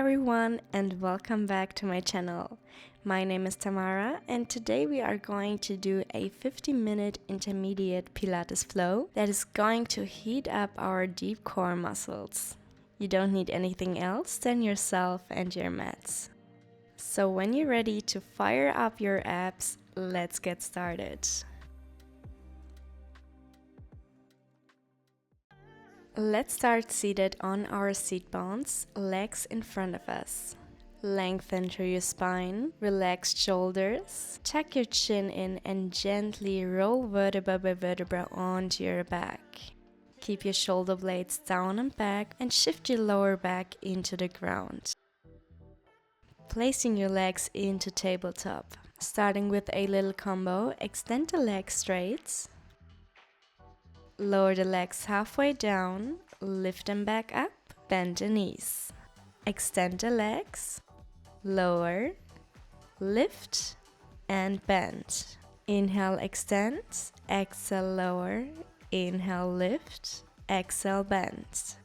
everyone and welcome back to my channel. My name is Tamara and today we are going to do a 50-minute intermediate Pilates flow that is going to heat up our deep core muscles. You don't need anything else than yourself and your mats. So when you're ready to fire up your abs, let's get started. Let's start seated on our seat bones, legs in front of us. Lengthen through your spine, relax shoulders, tuck your chin in and gently roll vertebra by vertebra onto your back. Keep your shoulder blades down and back and shift your lower back into the ground. Placing your legs into tabletop. Starting with a little combo, extend the legs straight. Lower the legs halfway down, lift them back up, bend the knees. Extend the legs, lower, lift, and bend. Inhale, extend, exhale, lower, inhale, lift, exhale, bend.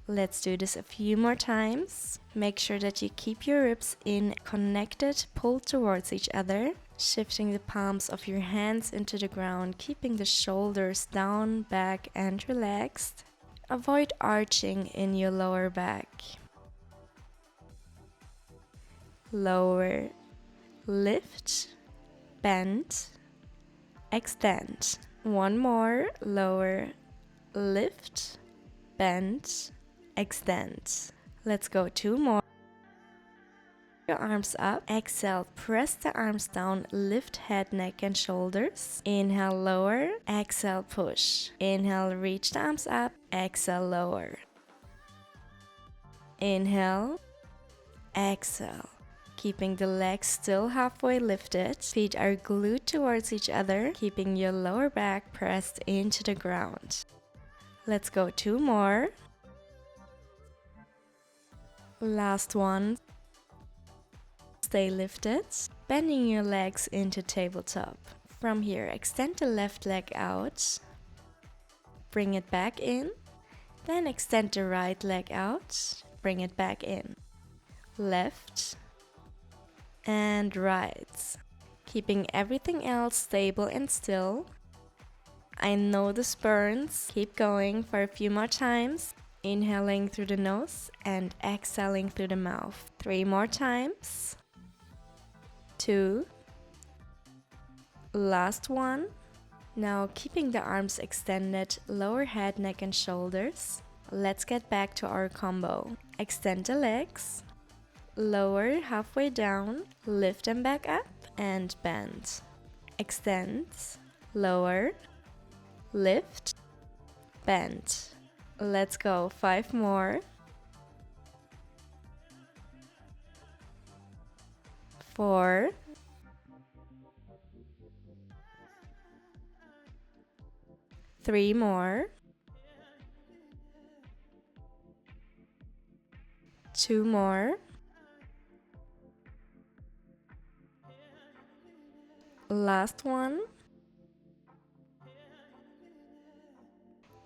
Let's do this a few more times. Make sure that you keep your ribs in, connected, pulled towards each other. Shifting the palms of your hands into the ground, keeping the shoulders down, back, and relaxed. Avoid arching in your lower back. Lower, lift, bend, extend. One more, lower, lift, bend, extend. Let's go two more. Your arms up, exhale, press the arms down, lift head, neck and shoulders. Inhale, lower, exhale, push. Inhale, reach the arms up, exhale, lower. Inhale, exhale. Keeping the legs still halfway lifted, feet are glued towards each other, keeping your lower back pressed into the ground. Let's go two more. Last one. Stay lifted, bending your legs into tabletop. From here, extend the left leg out, bring it back in, then extend the right leg out, bring it back in. Left and right, keeping everything else stable and still. I know this burns. Keep going for a few more times. Inhaling through the nose and exhaling through the mouth. 3 more times. 2. Last one. Now keeping the arms extended, lower head, neck and shoulders. Let's get back to our combo. Extend the legs, lower halfway down, lift them back up and bend. Extend, lower, lift, bend. Let's go 5 more. 4. 3 more. 2 more. Last one.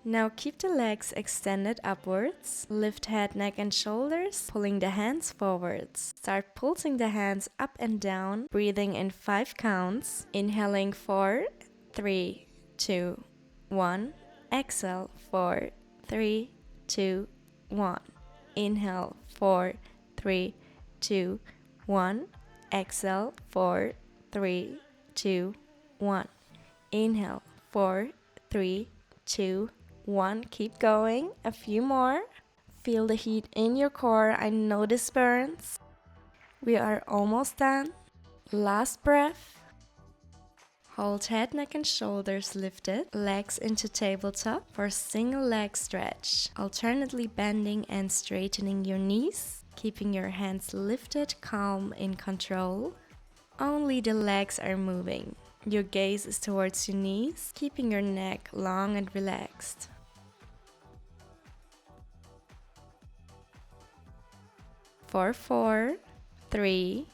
Now keep the legs extended upwards. Lift head, neck and shoulders, pulling the hands forwards. Start pulsing the hands up and down, breathing in 5 counts. Inhaling 4, 3, 2, 1. Exhale 4, 3, 2, 1. Inhale 4, 3, 2, 1. Exhale 4, 3, 2, 1. Inhale 4, 3, 2, 1. Keep going. A few more. Feel the heat in your core. I know this burns. We are almost done. Last breath. Hold head, neck and shoulders lifted. Legs into tabletop for a single leg stretch. Alternately bending and straightening your knees. Keeping your hands lifted, calm, in control. Only the legs are moving. Your gaze is towards your knees, keeping your neck long and relaxed. For 4, 3,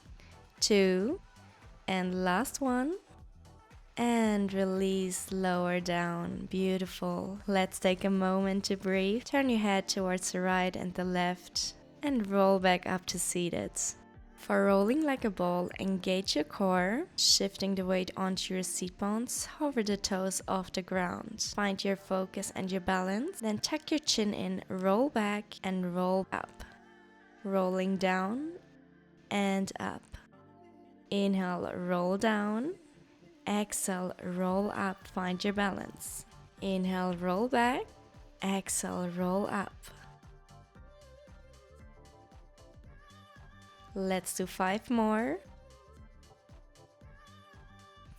2, and last one. And release, lower down. Beautiful. Let's take a moment to breathe. Turn your head towards the right and the left. and roll back up to seated. For rolling like a ball, engage your core, shifting the weight onto your seat bones, hover the toes off the ground. Find your focus and your balance, then tuck your chin in, roll back and roll up. Rolling down and up. Inhale, roll down. Exhale, roll up, find your balance. Inhale, roll back. Exhale, roll up. Let's do 5 more.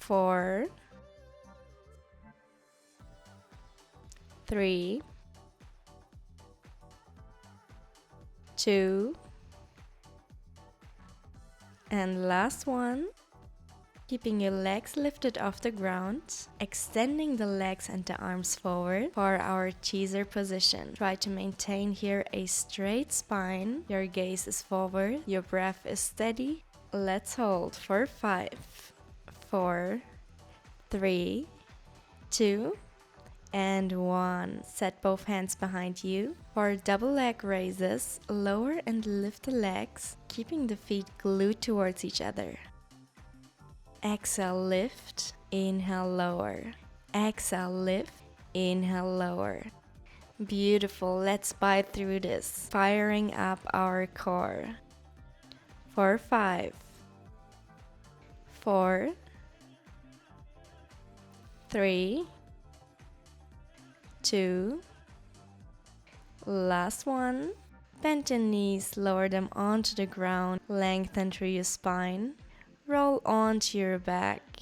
4, 3, 2, and last one. Keeping your legs lifted off the ground, extending the legs and the arms forward for our teaser position. Try to maintain here a straight spine. Your gaze is forward, your breath is steady. Let's hold for 5, 4, 3, 2, and 1. Set both hands behind you. For double leg raises, lower and lift the legs, keeping the feet glued towards each other. Exhale, lift, inhale, lower. Exhale, lift, inhale, lower. Beautiful, let's bite through this, firing up our core. For 5, 4, 3, 2, last one. Bend your knees, lower them onto the ground, lengthen through your spine. Roll onto your back,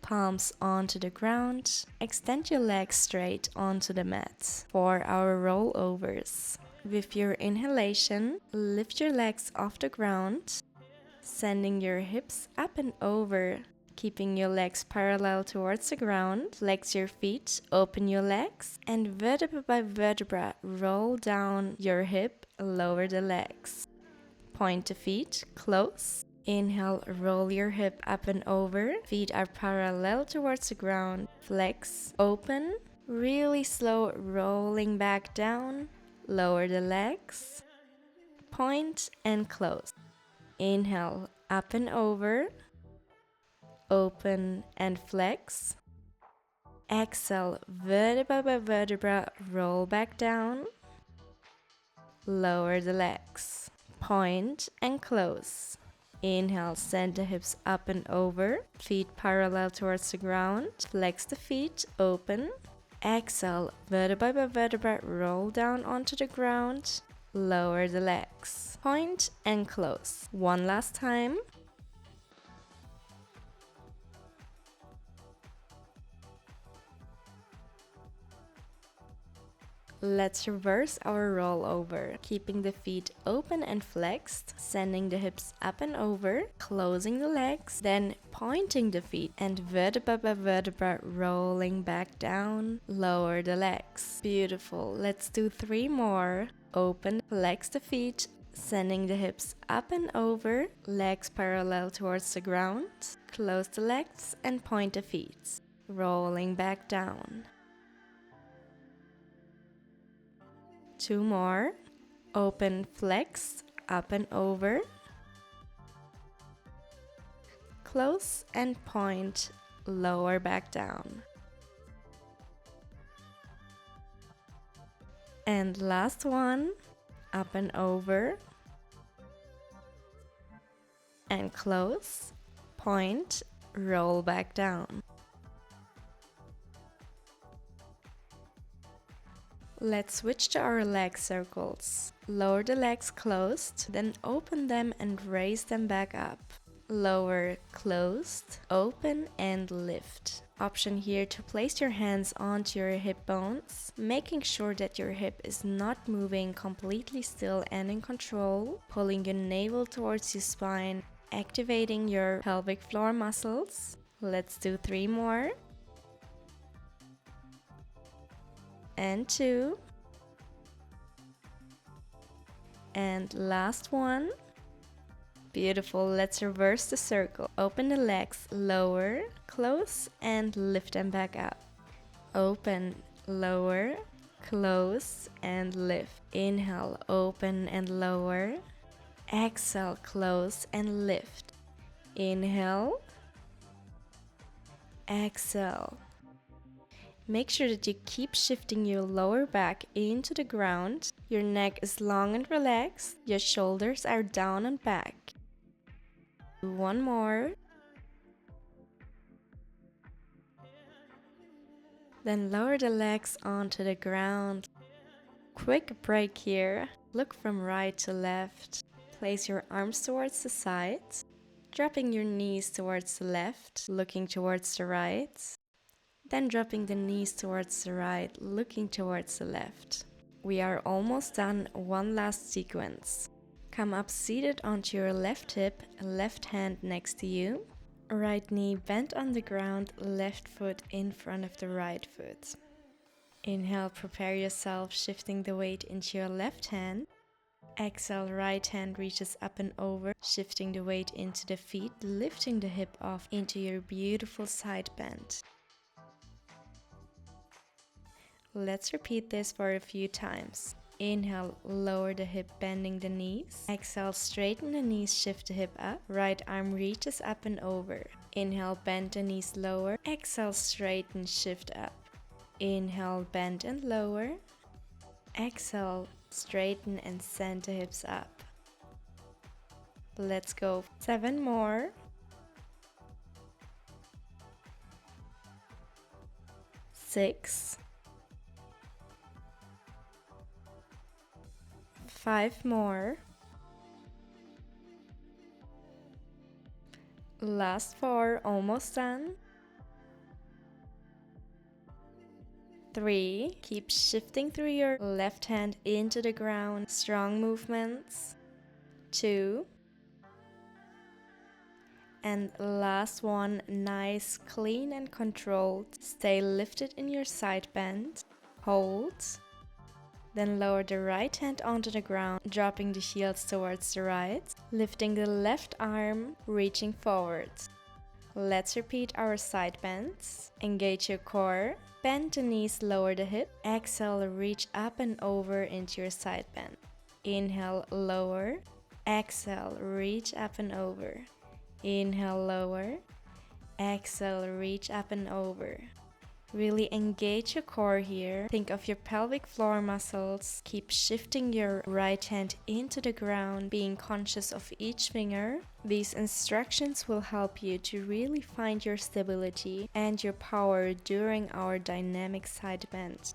palms onto the ground, extend your legs straight onto the mat for our rollovers. With your inhalation, lift your legs off the ground, sending your hips up and over, keeping your legs parallel towards the ground. Flex your feet, open your legs, and vertebra by vertebra, roll down your hip, lower the legs. Point the feet, close. Inhale, roll your hip up and over. Feet are parallel towards the ground. Flex, open. Really slow, rolling back down. Lower the legs. Point and close. Inhale, up and over. Open and flex. Exhale, vertebra by vertebra, roll back down. Lower the legs. Point and close. Inhale, send the hips up and over, feet parallel towards the ground, flex the feet, open. Exhale, vertebra by vertebra, roll down onto the ground, lower the legs. Point and close. One last time. Let's reverse our rollover, keeping the feet open and flexed, sending the hips up and over, closing the legs, then pointing the feet and vertebra by vertebra rolling back down, lower the legs. Beautiful. Let's do 3 more. Open, flex the feet, sending the hips up and over, legs parallel towards the ground, close the legs and point the feet, rolling back down. 2 more. Open, flex, up and over. Close and point, lower back down. And last one. Up and over. And close, point, roll back down. Let's switch to our leg circles. Lower the legs closed, then open them and raise them back up. Lower, closed, open and lift. Option here to place your hands onto your hip bones, making sure that your hip is not moving, completely still and in control. Pulling your navel towards your spine, activating your pelvic floor muscles. Let's do 3 more. And 2. And last one. Beautiful. Let's reverse the circle. Open the legs, lower, close, and lift them back up. Open, lower, close and lift. Inhale, open and lower. Exhale, close and lift. Inhale. Exhale. Make sure that you keep shifting your lower back into the ground. Your neck is long and relaxed. Your shoulders are down and back. One more. Then lower the legs onto the ground. Quick break here. Look from right to left. Place your arms towards the sides. Dropping your knees towards the left, looking towards the right. Then dropping the knees towards the right, looking towards the left. We are almost done. One last sequence. Come up seated onto your left hip, left hand next to you. Right knee bent on the ground, left foot in front of the right foot. Inhale, prepare yourself, shifting the weight into your left hand. Exhale, right hand reaches up and over, shifting the weight into the feet, lifting the hip off into your beautiful side bend. Let's repeat this for a few times. Inhale, lower the hip, bending the knees. Exhale, straighten the knees, shift the hip up. Right arm reaches up and over. Inhale, bend the knees lower. Exhale, straighten, shift up. Inhale, bend and lower. Exhale, straighten and send the hips up. Let's go. 7 more. 6. 5 more. Last 4, almost done. 3. Keep shifting through your left hand into the ground. Strong movements. 2. And last one, nice, clean and controlled. Stay lifted in your side bend. Hold. Then lower the right hand onto the ground, dropping the heels towards the right. Lifting the left arm, reaching forward. Let's repeat our side bends. Engage your core. Bend the knees, lower the hip. Exhale, reach up and over into your side bend. Inhale, lower. Exhale, reach up and over. Inhale, lower. Exhale, reach up and over. Really engage your core here. Think of your pelvic floor muscles. Keep shifting your right hand into the ground, being conscious of each finger. These instructions will help you to really find your stability and your power during our dynamic side bend.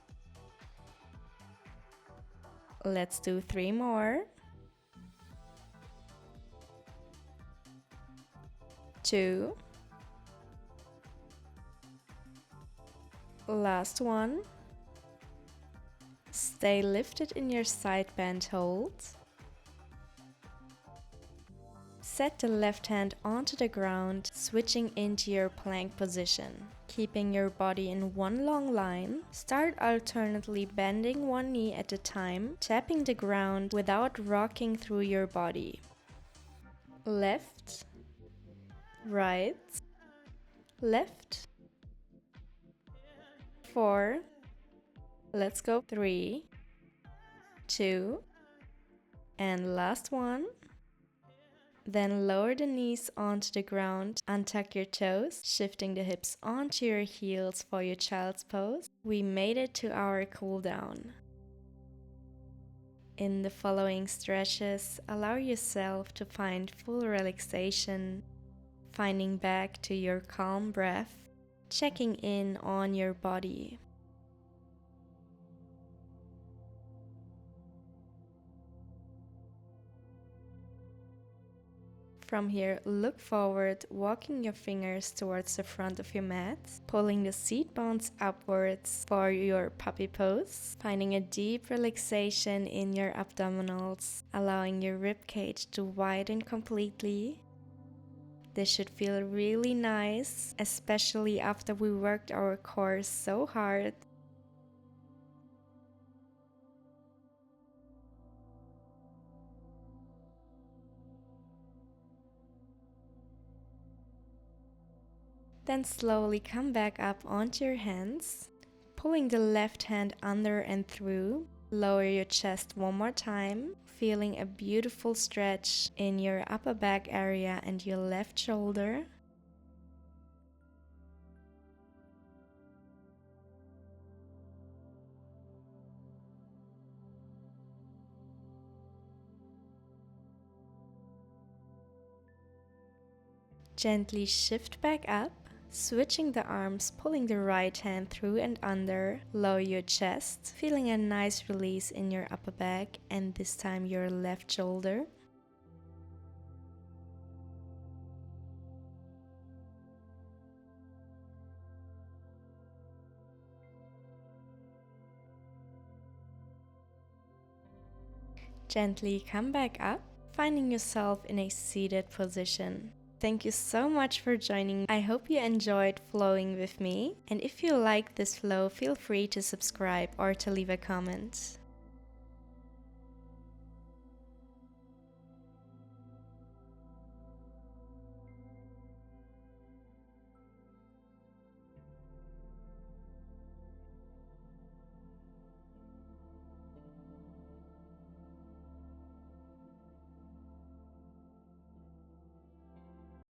Let's do 3 more. 2. Last one. Stay lifted in your side bend hold. Set the left hand onto the ground, switching into your plank position. Keeping your body in one long line, start alternately bending one knee at a time, tapping the ground without rocking through your body. Left, right, left, 4, let's go 3, 2, and last one. Then lower the knees onto the ground, untuck your toes, shifting the hips onto your heels for your child's pose. We made it to our cool down. In the following stretches, allow yourself to find full relaxation, finding back to your calm breath, checking in on your body. From here, look forward, walking your fingers towards the front of your mat, pulling the seat bones upwards for your puppy pose, finding a deep relaxation in your abdominals, allowing your rib cage to widen completely. This should feel really nice, especially after we worked our core so hard. Then slowly come back up onto your hands. Pulling the left hand under and through. Lower your chest one more time, feeling a beautiful stretch in your upper back area and your left shoulder. Gently shift back up, switching the arms, pulling the right hand through and under. Lower your chest, feeling a nice release in your upper back and this time your left shoulder. Gently come back up, finding yourself in a seated position. Thank you so much for joining. I hope you enjoyed flowing with me. And if you like this flow, feel free to subscribe or to leave a comment.